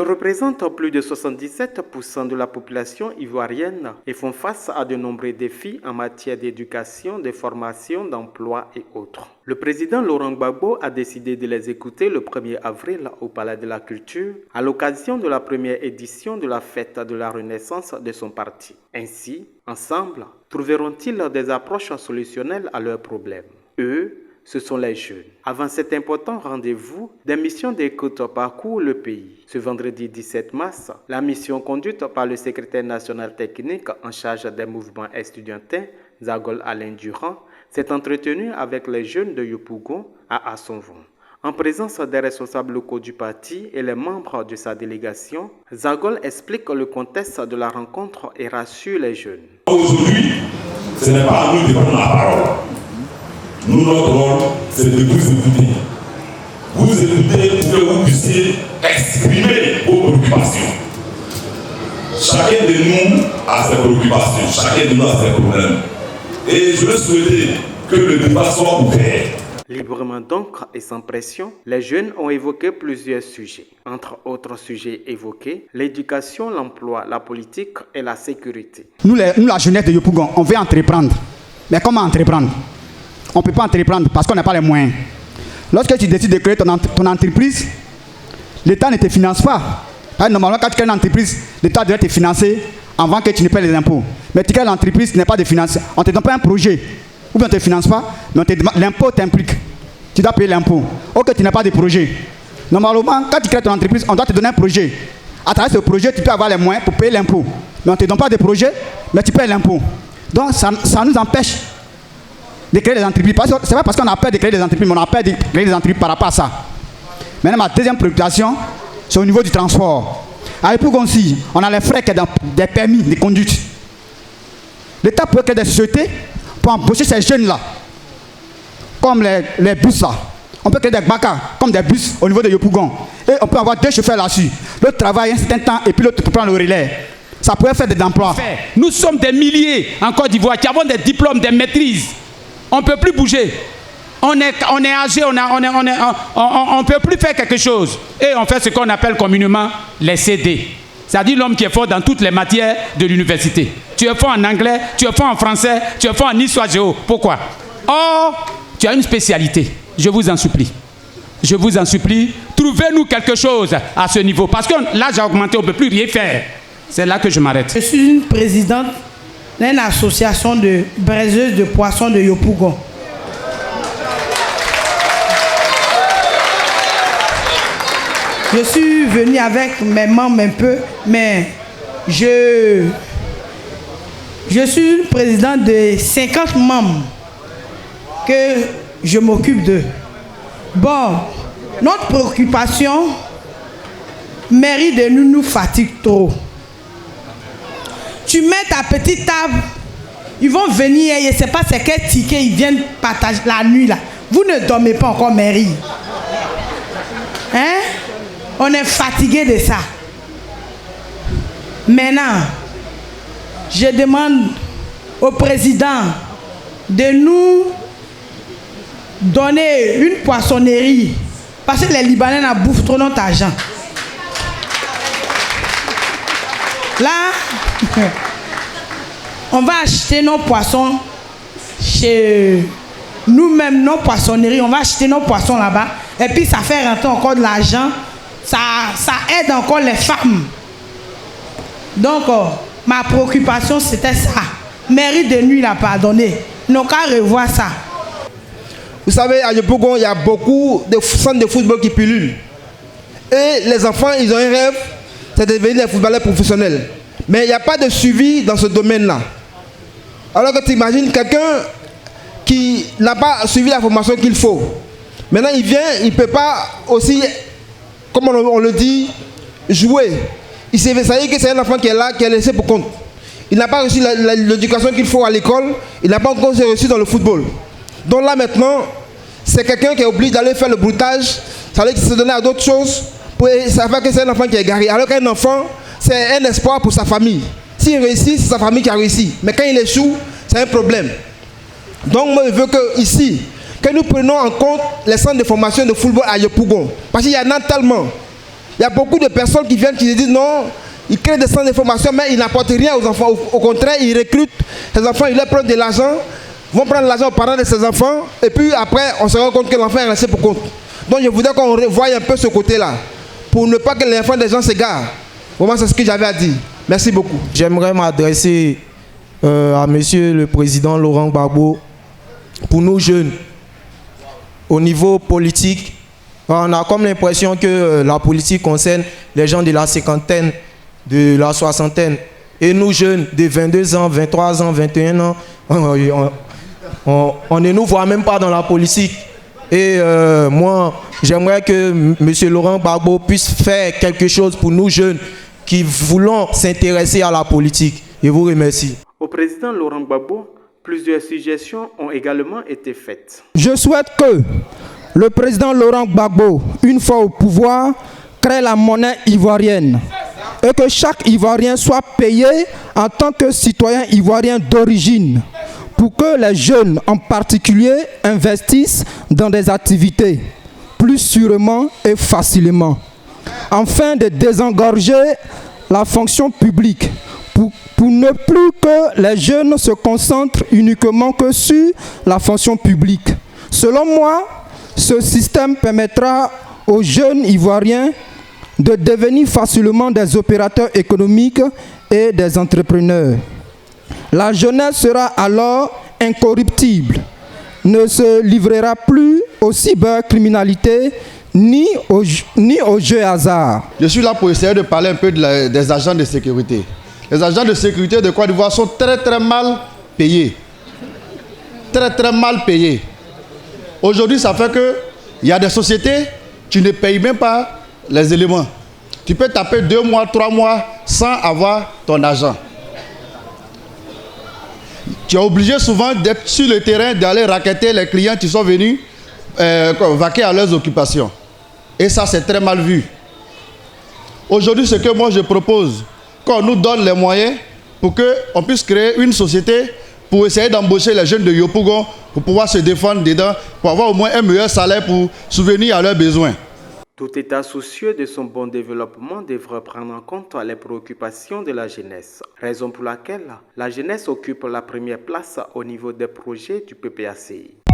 représentent plus de 77% de la population ivoirienne et font face à de nombreux défis en matière d'éducation, de formation, d'emploi et autres. Le président Laurent Gbagbo a décidé de les écouter le 1er avril au Palais de la Culture à l'occasion de la première édition de la fête de la renaissance de son parti. Ainsi, ensemble, trouveront-ils des approches solutionnelles à leurs problèmes. Eux, ce sont les jeunes. Avant cet important rendez-vous, des missions d'écoute parcourent le pays. Ce vendredi 17 mars, la mission conduite par le secrétaire national technique en charge des mouvements estudiantins, Zagol Alain Durand, s'est entretenue avec les jeunes de Yopougon à Assonvon. En présence des responsables locaux du parti et les membres de sa délégation, Zagol explique le contexte de la rencontre et rassure les jeunes. Aujourd'hui, ce n'est pas à nous de prendre la parole. Nous, notre rôle, c'est de vous écouter. Vous écouter pour que vous puissiez exprimer vos préoccupations. Chacun de nous a ses préoccupations, chacun de nous a ses problèmes. Et je veux souhaiter que le débat soit ouvert. Librement donc et sans pression, les jeunes ont évoqué plusieurs sujets. Entre autres sujets évoqués, l'éducation, l'emploi, la politique et la sécurité. Nous, la jeunesse de Yopougon, on veut entreprendre. Mais comment entreprendre? On ne peut pas entreprendre parce qu'on n'a pas les moyens. Lorsque tu décides de créer ton entreprise, l'État ne te finance pas. Normalement, quand tu crées une entreprise, l'État doit te financer avant que tu ne paies les impôts. Mais tu crées l'entreprise, ce n'est pas de financer. On ne te donne pas un projet. Ou bien on ne te finance pas, mais l'impôt t'implique. Tu dois payer l'impôt. Ok, tu n'as pas de projet. Normalement, quand tu crées ton entreprise, on doit te donner un projet. À travers ce projet, tu peux avoir les moyens pour payer l'impôt. Mais on ne te donne pas de projet, mais tu payes l'impôt. Donc, ça nous empêche de créer des entreprises. Ce n'est pas parce qu'on a peur de créer des entreprises, mais on a peur de créer des entreprises par rapport à ça. Maintenant, ma deuxième préoccupation, c'est au niveau du transport. À Yopougon aussi, on a les frais des permis de conduite. L'État peut créer des sociétés pour embaucher ces jeunes-là, comme les bus là. On peut créer des bakas, comme des bus au niveau de Yopougon. Et on peut avoir 2 chauffeurs là-dessus. L'autre travaille un certain temps et puis l'autre peut prendre le relais. Ça pourrait faire des emplois. Nous sommes des milliers en Côte d'Ivoire qui avons des diplômes, des maîtrises. On ne peut plus bouger. On est âgé, on ne peut plus faire quelque chose. Et on fait ce qu'on appelle communément les CD. C'est-à-dire l'homme qui est fort dans toutes les matières de l'université. Tu es fort en anglais, tu es fort en français, tu es fort en histoire géo. Pourquoi? Or, tu as une spécialité. Je vous en supplie. Je vous en supplie, trouvez-nous quelque chose à ce niveau. Parce que l'âge a augmenté, on ne peut plus rien faire. C'est là que je m'arrête. Je suis une présidente d'une association de braiseuses de poissons de Yopougon. Je suis venue avec mes membres un peu, mais je suis une présidente de 50 membres que je m'occupe d'eux. Bon, notre préoccupation, mairie de nous fatigue trop. Tu mets ta petite table, ils vont venir, je ne sais pas c'est quel ticket, ils viennent partager la nuit là. Vous ne dormez pas encore, mairie. Hein? On est fatigué de ça. Maintenant, je demande au président de nous donner une poissonnerie. Parce que les Libanais n'en bouffent trop notre argent. Là, on va acheter nos poissons chez nous-mêmes, nos poissonneries. On va acheter nos poissons là-bas. Et puis ça fait rentrer encore de l'argent. Ça aide encore les femmes. Donc, ma préoccupation, c'était ça. Mairie de nuit l'a pardonné. Nous n'avons qu'à revoir ça. Vous savez, à Yopougon, il y a beaucoup de centres de football qui pullulent. Et les enfants, ils ont un rêve, c'est de devenir des footballeurs professionnels. Mais il n'y a pas de suivi dans ce domaine-là. Alors que tu imagines quelqu'un qui n'a pas suivi la formation qu'il faut. Maintenant, il vient, il ne peut pas aussi, comme on le dit, jouer. Il sait que c'est un enfant qui est là, qui est laissé pour compte. Il n'a pas reçu l'éducation qu'il faut à l'école, il n'a pas encore reçu dans le football. Donc là maintenant, c'est quelqu'un qui est obligé d'aller faire le broutage, ça veut dire qu'il se donner à d'autres choses, pour savoir que c'est un enfant qui est égaré. Alors qu'un enfant, c'est un espoir pour sa famille. S'il réussit, c'est sa famille qui a réussi. Mais quand il échoue, c'est un problème. Donc moi je veux que ici, que nous prenions en compte les centres de formation de football à Yopougon. Parce qu'il y en a tellement. Il y a beaucoup de personnes qui viennent, qui disent non, ils créent des centres de formation, mais ils n'apportent rien aux enfants. Au contraire, ils recrutent les enfants, ils leur prennent de l'argent, vont prendre l'argent aux parents de ces enfants, et puis après, on se rend compte que l'enfant est resté pour compte. Donc je voudrais qu'on revoie un peu ce côté-là, pour ne pas que les enfants des gens s'égarent. Vraiment, c'est ce que j'avais à dire. Merci beaucoup. J'aimerais m'adresser à Monsieur le Président Laurent Gbagbo. Pour nous jeunes, au niveau politique, on a comme l'impression que la politique concerne les gens de la cinquantaine, de la soixantaine. Et nous jeunes de 22 ans, 23 ans, 21 ans, on ne nous voit même pas dans la politique. Et moi, j'aimerais que M. Laurent Gbagbo puisse faire quelque chose pour nous jeunes qui voulons s'intéresser à la politique. Je vous remercie. Au président Laurent Gbagbo, plusieurs suggestions ont également été faites. Je souhaite que le président Laurent Gbagbo, une fois au pouvoir, crée la monnaie ivoirienne et que chaque Ivoirien soit payé en tant que citoyen ivoirien d'origine pour que les jeunes en particulier investissent dans des activités plus sûrement et facilement, afin de désengorger la fonction publique pour ne plus que les jeunes se concentrent uniquement que sur la fonction publique. Selon moi, ce système permettra aux jeunes Ivoiriens de devenir facilement des opérateurs économiques et des entrepreneurs. La jeunesse sera alors incorruptible, ne se livrera plus aux cybercriminalités ni aux jeux hasard. Je suis là pour essayer de parler un peu des agents de sécurité. Les agents de sécurité de Côte d'Ivoire sont très mal payés. Très mal payés. Aujourd'hui, ça fait qu'il y a des sociétés, tu ne payes même pas les éléments. Tu peux taper 2 mois, 3 mois sans avoir ton argent. Tu es obligé souvent d'être sur le terrain, d'aller racketter les clients qui sont venus vaquer à leurs occupations. Et ça, c'est très mal vu. Aujourd'hui, ce que moi je propose, qu'on nous donne les moyens pour qu'on puisse créer une société pour essayer d'embaucher les jeunes de Yopougon pour pouvoir se défendre dedans, pour avoir au moins un meilleur salaire pour subvenir à leurs besoins. Tout État soucieux de son bon développement devrait prendre en compte les préoccupations de la jeunesse, raison pour laquelle la jeunesse occupe la première place au niveau des projets du PPACI.